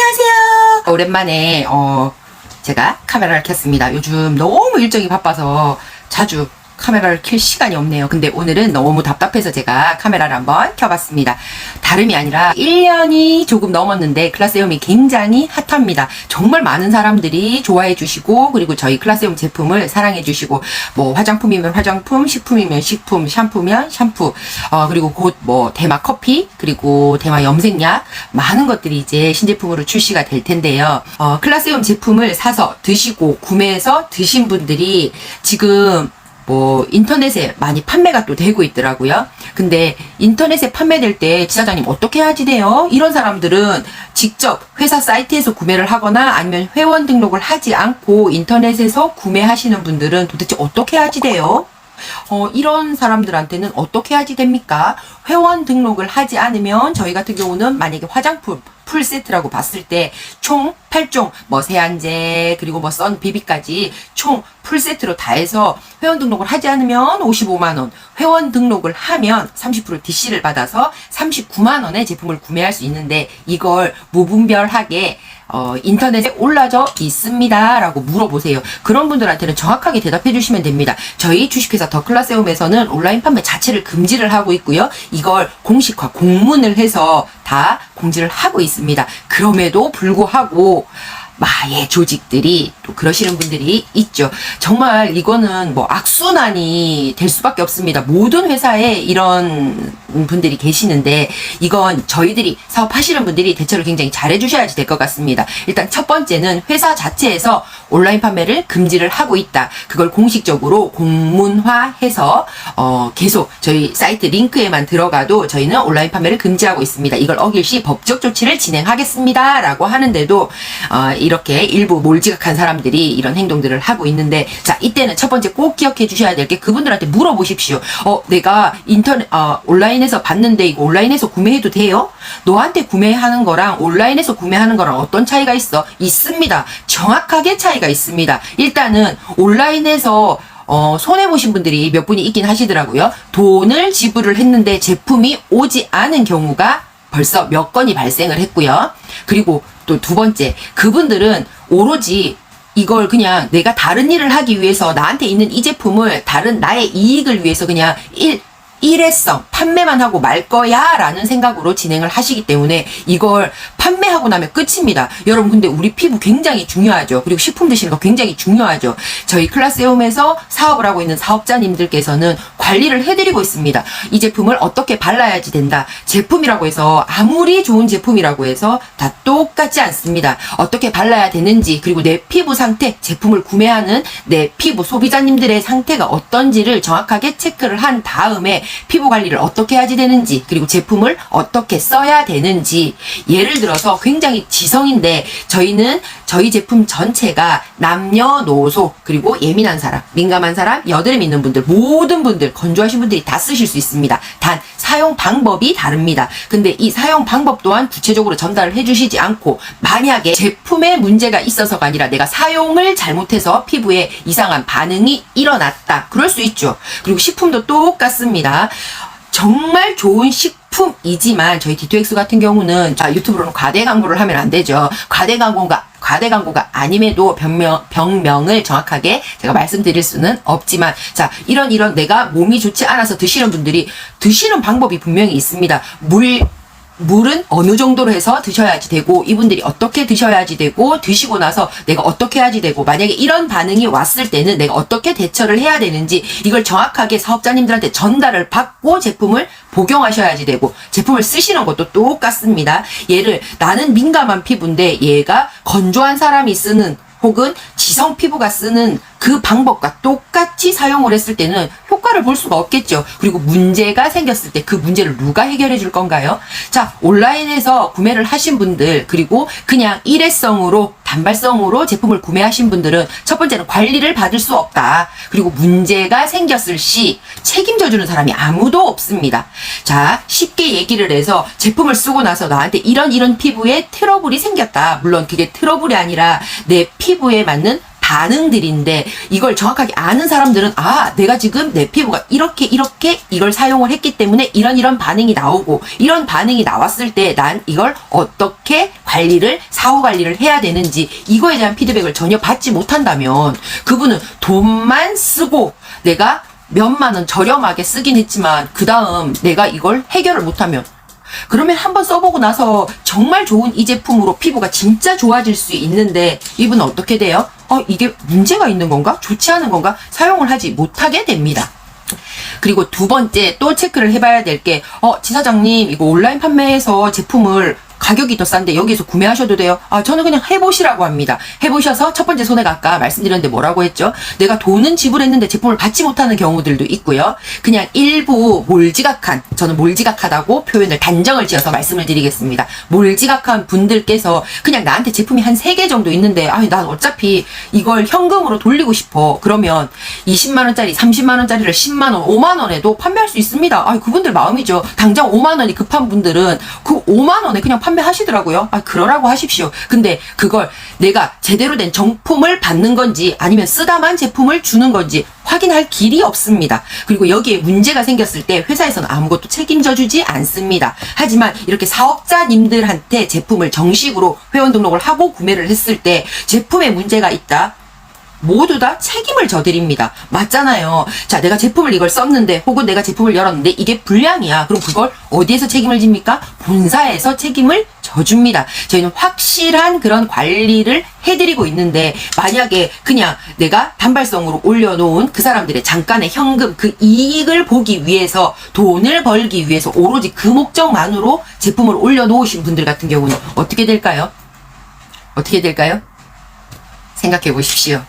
안녕하세요. 오랜만에 제가 카메라를 켰습니다. 요즘 너무 일정이 바빠서 자주 카메라를 켤 시간이 없네요. 근데 오늘은 너무 답답해서 제가 카메라를 한번 켜봤습니다. 다름이 아니라 1년이 조금 넘었는데 클라세움이 굉장히 핫합니다. 정말 많은 사람들이 좋아해 주시고, 그리고 저희 클라세움 제품을 사랑해 주시고, 뭐 화장품이면 화장품, 식품이면 식품, 샴푸면 샴푸, 그리고 곧 뭐 대마 커피, 그리고 대마 염색약, 많은 것들이 이제 신제품으로 출시가 될 텐데요. 클라세움 제품을 사서 드시고 구매해서 드신 분들이 지금 뭐 인터넷에 많이 판매가 또 되고 있더라고요. 근데 인터넷에 판매될 때 지사장님 어떻게 해야지 돼요? 이런 사람들은 직접 회사 사이트에서 구매를 하거나 아니면 회원 등록을 하지 않고 인터넷에서 구매하시는 분들은 도대체 어떻게 해야지 돼요? 이런 사람들한테는 어떻게 해야지 됩니까? 회원 등록을 하지 않으면 저희 같은 경우는 만약에 화장품 풀 세트라고 봤을 때 총 8종, 뭐 세안제, 그리고 뭐 선 비비까지 총 풀 세트로 다 해서 회원 등록을 하지 않으면 55만원, 회원 등록을 하면 30% DC를 받아서 39만원의 제품을 구매할 수 있는데, 이걸 무분별하게 인터넷에 올라져 있습니다 라고 물어보세요. 그런 분들한테는 정확하게 대답해 주시면 됩니다. 저희 주식회사 더클라세움에서는 온라인 판매 자체를 금지를 하고 있고요. 이걸 공식화, 공문을 해서 다 공지를 하고 있습니다. 그럼에도 불구하고 마의 조직들이 또 그러시는 분들이 있죠. 정말 이거는 뭐 악순환이 될 수밖에 없습니다. 모든 회사에 이런 분들이 계시는데, 이건 저희들이 사업하시는 분들이 대처를 굉장히 잘해 주셔야지 될 것 같습니다. 일단 첫 번째는 회사 자체에서 온라인 판매를 금지를 하고 있다. 그걸 공식적으로 공문화해서 계속 저희 사이트 링크에만 들어가도 저희는 온라인 판매를 금지하고 있습니다. 이걸 어길 시 법적 조치를 진행하겠습니다 라고 하는데도 이렇게 일부 몰지각한 사람들이 이런 행동들을 하고 있는데, 자, 이때는 첫 번째 꼭 기억해 주셔야 될 게, 그분들한테 물어보십시오. 내가 온라인에서 봤는데 이거 온라인에서 구매해도 돼요? 너한테 구매하는 거랑 온라인에서 구매하는 거랑 어떤 차이가 있어? 있습니다. 정확하게 차이가 있습니다. 일단은 온라인에서 손해보신 분들이 몇 분이 있긴 하시더라고요. 돈을 지불을 했는데 제품이 오지 않은 경우가 벌써 몇 건이 발생을 했고요. 그리고 또 두 번째, 그분들은 오로지 이걸 그냥 내가 다른 일을 하기 위해서 나한테 있는 이 제품을 다른 나의 이익을 위해서 그냥 일회성 판매만 하고 말 거야 라는 생각으로 진행을 하시기 때문에 이걸 판매하고 나면 끝입니다. 여러분, 근데 우리 피부 굉장히 중요하죠. 그리고 식품 드시는 거 굉장히 중요하죠. 저희 클라세움에서 사업을 하고 있는 사업자님들께서는 관리를 해드리고 있습니다. 이 제품을 어떻게 발라야지 된다. 제품이라고 해서 아무리 좋은 제품이라고 해서 다 똑같지 않습니다. 어떻게 발라야 되는지, 그리고 내 피부 상태, 제품을 구매하는 내 피부 소비자님들의 상태가 어떤지를 정확하게 체크를 한 다음에 피부 관리를 어떻게 해야지 되는지, 그리고 제품을 어떻게 써야 되는지. 예를 들어서 굉장히 지성인데, 저희는 저희 제품 전체가 남녀노소, 그리고 예민한 사람, 민감한 사람, 여드름 있는 분들, 모든 분들, 건조하신 분들이 다 쓰실 수 있습니다. 단 사용 방법이 다릅니다. 근데 이 사용 방법 또한 구체적으로 전달을 해주시지 않고, 만약에 제품에 문제가 있어서가 아니라 내가 사용을 잘못해서 피부에 이상한 반응이 일어났다, 그럴 수 있죠. 그리고 식품도 똑같습니다. 정말 좋은 식품이지만 저희 D2X 같은 경우는 유튜브로는 과대 광고를 하면 안 되죠. 과대 광고가 아님에도 병명을 정확하게 제가 말씀드릴 수는 없지만, 자, 이런 내가 몸이 좋지 않아서 드시는 분들이 드시는 방법이 분명히 있습니다. 물은 어느 정도로 해서 드셔야지 되고, 이분들이 어떻게 드셔야지 되고, 드시고 나서 내가 어떻게 해야지 되고, 만약에 이런 반응이 왔을 때는 내가 어떻게 대처를 해야 되는지, 이걸 정확하게 사업자님들한테 전달을 받고 제품을 복용하셔야지 되고, 제품을 쓰시는 것도 똑같습니다. 나는 민감한 피부인데 얘가 건조한 사람이 쓰는, 혹은 지성 피부가 쓰는 그 방법과 똑같이 사용을 했을 때는 효과를 볼 수가 없겠죠. 그리고 문제가 생겼을 때 그 문제를 누가 해결해 줄 건가요? 자, 온라인에서 구매를 하신 분들, 그리고 그냥 일회성으로, 단발성으로 제품을 구매하신 분들은 첫 번째는 관리를 받을 수 없다. 그리고 문제가 생겼을 시 책임져 주는 사람이 아무도 없습니다. 자, 쉽게 얘기를 해서 제품을 쓰고 나서 나한테 이런 피부에 트러블이 생겼다. 물론 그게 트러블이 아니라 내 피부에 맞는 반응들인데 이걸 정확하게 아는 사람들은 아, 내가 지금 내 피부가 이렇게 이걸 사용을 했기 때문에 이런 반응이 나오고 이런 반응이 나왔을 때 난 이걸 어떻게 사후 관리를 해야 되는지 이거에 대한 피드백을 전혀 받지 못한다면 그분은 돈만 쓰고 내가 몇만 원 저렴하게 쓰긴 했지만 그 다음 내가 이걸 해결을 못하면 그러면 한번 써보고 나서 정말 좋은 이 제품으로 피부가 진짜 좋아질 수 있는데 이분은 어떻게 돼요? 이게 문제가 있는 건가? 좋지 않은 건가? 사용을 하지 못하게 됩니다. 그리고 두 번째 또 체크를 해봐야 될 게 지사장님 이거 온라인 판매해서 제품을 가격이 더 싼데 여기서 구매하셔도 돼요? 저는 그냥 해보시라고 합니다. 해보셔서 첫 번째 손해가 아까 말씀드렸는데 뭐라고 했죠? 내가 돈은 지불했는데 제품을 받지 못하는 경우들도 있고요. 그냥 일부 저는 몰지각하다고 표현을 단정을 지어서 말씀을 드리겠습니다. 몰지각한 분들께서 그냥 나한테 제품이 한 3개 정도 있는데 난 어차피 이걸 현금으로 돌리고 싶어. 그러면 20만원짜리, 30만원짜리를 10만원, 5만원에도 판매할 수 있습니다. 그분들 마음이죠. 당장 5만원이 급한 분들은 그 5만원에 그냥 판매하시더라고요. 그러라고 하십시오. 근데 그걸 내가 제대로 된 정품을 받는 건지 아니면 쓰다만 제품을 주는 건지 확인할 길이 없습니다. 그리고 여기에 문제가 생겼을 때 회사에서는 아무것도 책임져 주지 않습니다. 하지만 이렇게 사업자님들한테 제품을 정식으로 회원 등록을 하고 구매를 했을 때 제품에 문제가 있다. 모두 다 책임을 져드립니다. 맞잖아요. 자, 내가 제품을 이걸 썼는데 혹은 내가 제품을 열었는데 이게 불량이야. 그럼 그걸 어디에서 책임을 집니까? 본사에서 책임을 져줍니다. 저희는 확실한 그런 관리를 해드리고 있는데 만약에 그냥 내가 단발성으로 올려놓은 그 사람들의 잠깐의 현금 그 이익을 보기 위해서 돈을 벌기 위해서 오로지 그 목적만으로 제품을 올려놓으신 분들 같은 경우는 어떻게 될까요? 어떻게 될까요? 생각해 보십시오.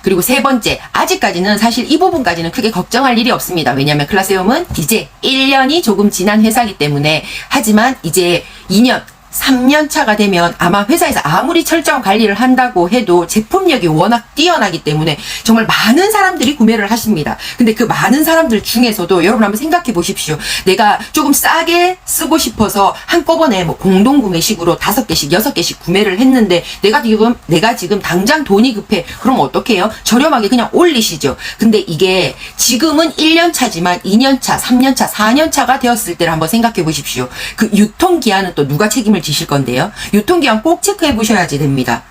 그리고 세 번째, 아직까지는 사실 이 부분까지는 크게 걱정할 일이 없습니다. 왜냐하면 클라세움은 이제 1년이 조금 지난 회사이기 때문에 하지만 이제 2년, 3년 차가 되면 아마 회사에서 아무리 철저한 관리를 한다고 해도 제품력이 워낙 뛰어나기 때문에 정말 많은 사람들이 구매를 하십니다. 근데 그 많은 사람들 중에서도 여러분 한번 생각해 보십시오. 내가 조금 싸게 쓰고 싶어서 한꺼번에 공동 구매식으로 5개씩, 6개씩 구매를 했는데 내가 지금 당장 돈이 급해. 그럼 어떻게 해요? 저렴하게 그냥 올리시죠. 근데 이게 지금은 1년 차지만 2년 차, 3년 차, 4년 차가 되었을 때를 한번 생각해 보십시오. 그 유통기한은 또 누가 책임을 지실 건데요. 유통기한 꼭 체크해 보셔야지 됩니다.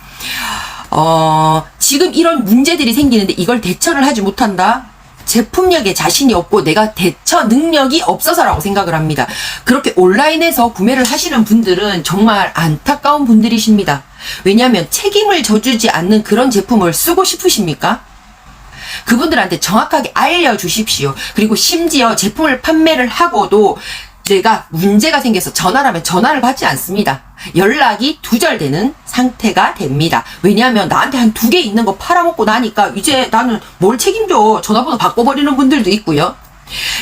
지금 이런 문제들이 생기는데 이걸 대처를 하지 못한다? 제품력에 자신이 없고 내가 대처 능력이 없어서라고 생각을 합니다. 그렇게 온라인에서 구매를 하시는 분들은 정말 안타까운 분들이십니다. 왜냐하면 책임을 져주지 않는 그런 제품을 쓰고 싶으십니까? 그분들한테 정확하게 알려주십시오. 그리고 심지어 제품을 판매를 하고도 내가 문제가 생겨서 전화를 하면 전화를 받지 않습니다. 연락이 두절되는 상태가 됩니다. 왜냐하면 나한테 한 2개 있는 거 팔아먹고 나니까 이제 나는 뭘 책임져. 전화번호 바꿔버리는 분들도 있고요.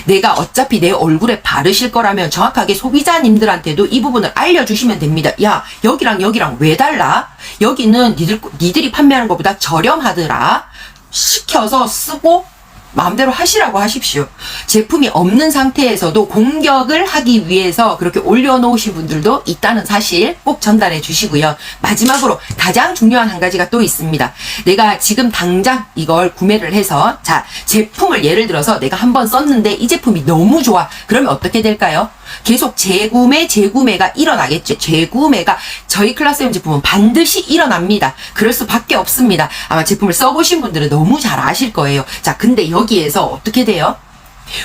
내가 어차피 내 얼굴에 바르실 거라면 정확하게 소비자님들한테도 이 부분을 알려주시면 됩니다. 야, 여기랑 왜 달라? 여기는 니들이 판매하는 것보다 저렴하더라. 시켜서 쓰고 마음대로 하시라고 하십시오. 제품이 없는 상태에서도 공격을 하기 위해서 그렇게 올려놓으신 분들도 있다는 사실 꼭 전달해 주시고요. 마지막으로 가장 중요한 한 가지가 또 있습니다. 내가 지금 당장 이걸 구매를 해서 제품을 예를 들어서 내가 한번 썼는데 이 제품이 너무 좋아. 그러면 어떻게 될까요? 계속 재구매가 일어나겠죠. 재구매가 저희 클라세움 제품은 반드시 일어납니다. 그럴 수밖에 없습니다. 아마 제품을 써보신 분들은 너무 잘 아실 거예요. 자, 근데 여기에서 어떻게 돼요?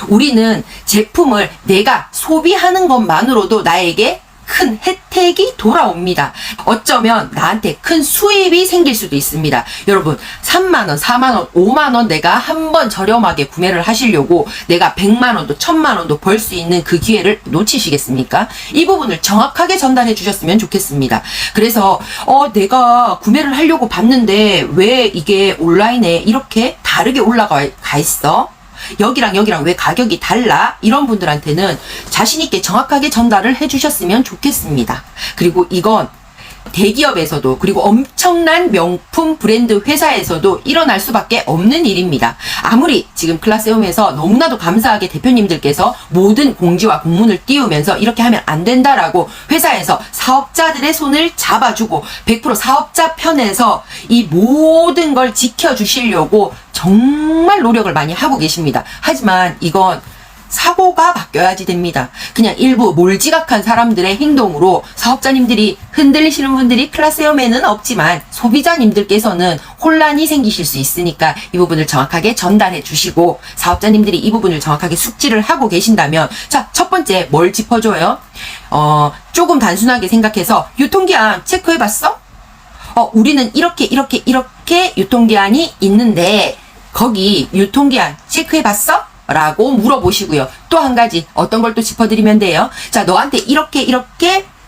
우리는 제품을 내가 소비하는 것만으로도 나에게 큰 혜택이 돌아옵니다. 어쩌면 나한테 큰 수입이 생길 수도 있습니다. 여러분 3만원, 4만원, 5만원 내가 한번 저렴하게 구매를 하시려고 내가 100만원도 1000만원도 벌 수 있는 그 기회를 놓치시겠습니까? 이 부분을 정확하게 전달해 주셨으면 좋겠습니다. 그래서 내가 구매를 하려고 봤는데 왜 이게 온라인에 이렇게 다르게 올라가 있어? 여기랑 왜 가격이 달라? 이런 분들한테는 자신있게 정확하게 전달을 해주셨으면 좋겠습니다. 그리고 이건 대기업에서도 그리고 엄청난 명품 브랜드 회사에서도 일어날 수밖에 없는 일입니다. 아무리 지금 클라세움에서 너무나도 감사하게 대표님들께서 모든 공지와 공문을 띄우면서 이렇게 하면 안 된다라고 회사에서 사업자들의 손을 잡아주고 100% 사업자 편에서 이 모든 걸 지켜주시려고 정말 노력을 많이 하고 계십니다. 하지만 이건 사고가 바뀌어야지 됩니다. 그냥 일부 몰지각한 사람들의 행동으로 사업자님들이 흔들리시는 분들이 클라세움에는 없지만 소비자님들께서는 혼란이 생기실 수 있으니까 이 부분을 정확하게 전달해 주시고 사업자님들이 이 부분을 정확하게 숙지를 하고 계신다면 자, 첫 번째 뭘 짚어줘요? 조금 단순하게 생각해서 유통기한 체크해봤어? 우리는 이렇게 유통기한이 있는데 거기 유통기한 체크해봤어? 라고 물어보시고요. 또 한 가지 어떤 걸 또 짚어드리면 돼요. 자, 너한테 이렇게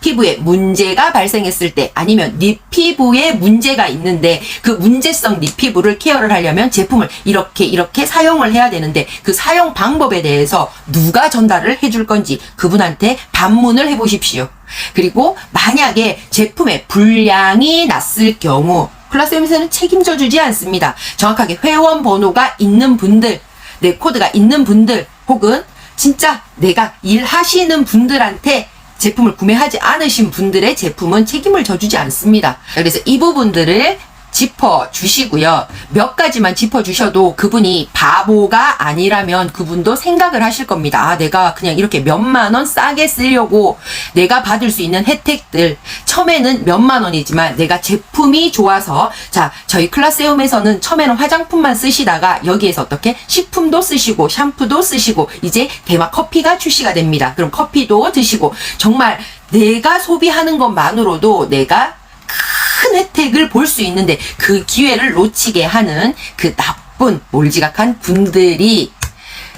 피부에 문제가 발생했을 때 아니면 네 피부에 문제가 있는데 그 문제성 네 피부를 케어를 하려면 제품을 이렇게 사용을 해야 되는데 그 사용 방법에 대해서 누가 전달을 해줄 건지 그분한테 반문을 해보십시오. 그리고 만약에 제품에 불량이 났을 경우 클라세움에서는 책임져 주지 않습니다. 정확하게 회원 번호가 있는 분들, 내 코드가 있는 분들 혹은 진짜 내가 일하시는 분들한테 제품을 구매하지 않으신 분들의 제품은 책임을 져주지 않습니다. 그래서 이 부분들을 짚어주시고요. 몇 가지만 짚어주셔도 그분이 바보가 아니라면 그분도 생각을 하실 겁니다. 아, 내가 그냥 이렇게 몇만 원 싸게 쓰려고 내가 받을 수 있는 혜택들 처음에는 몇만 원이지만 내가 제품이 좋아서 자, 저희 클라세움에서는 처음에는 화장품만 쓰시다가 여기에서 어떻게 식품도 쓰시고 샴푸도 쓰시고 이제 대마 커피가 출시가 됩니다. 그럼 커피도 드시고 정말 내가 소비하는 것만으로도 내가 큰 혜택을 볼 수 있는데 그 기회를 놓치게 하는 그 나쁜 몰지각한 분들이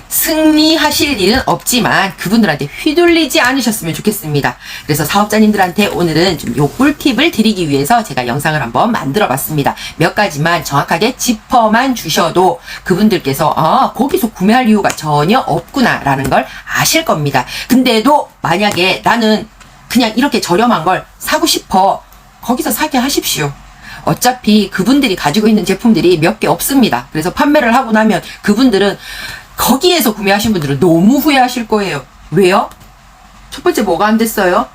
승리하실 일은 없지만 그분들한테 휘둘리지 않으셨으면 좋겠습니다. 그래서 사업자님들한테 오늘은 좀 요 꿀팁을 드리기 위해서 제가 영상을 한번 만들어 봤습니다. 몇 가지만 정확하게 짚어만 주셔도 그분들께서 거기서 구매할 이유가 전혀 없구나 라는 걸 아실 겁니다. 근데도 만약에 나는 그냥 이렇게 저렴한 걸 사고 싶어, 거기서 사게 하십시오. 어차피 그분들이 가지고 있는 제품들이 몇 개 없습니다. 그래서 판매를 하고 나면 그분들은 거기에서 구매하신 분들은 너무 후회하실 거예요. 왜요? 첫 번째 뭐가 안 됐어요?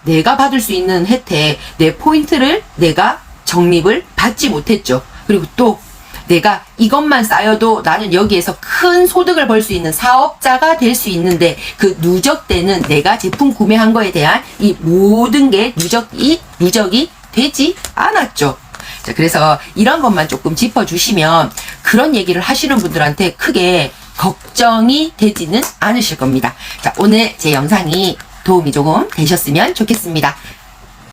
내가 받을 수 있는 혜택, 내 포인트를 내가 적립을 받지 못했죠. 그리고 또 내가 이것만 쌓여도 나는 여기에서 큰 소득을 벌 수 있는 사업자가 될 수 있는데 그 누적되는 내가 제품 구매한 거에 대한 이 모든 게 누적이 되지 않았죠. 자, 그래서 이런 것만 조금 짚어주시면 그런 얘기를 하시는 분들한테 크게 걱정이 되지는 않으실 겁니다. 자, 오늘 제 영상이 도움이 조금 되셨으면 좋겠습니다.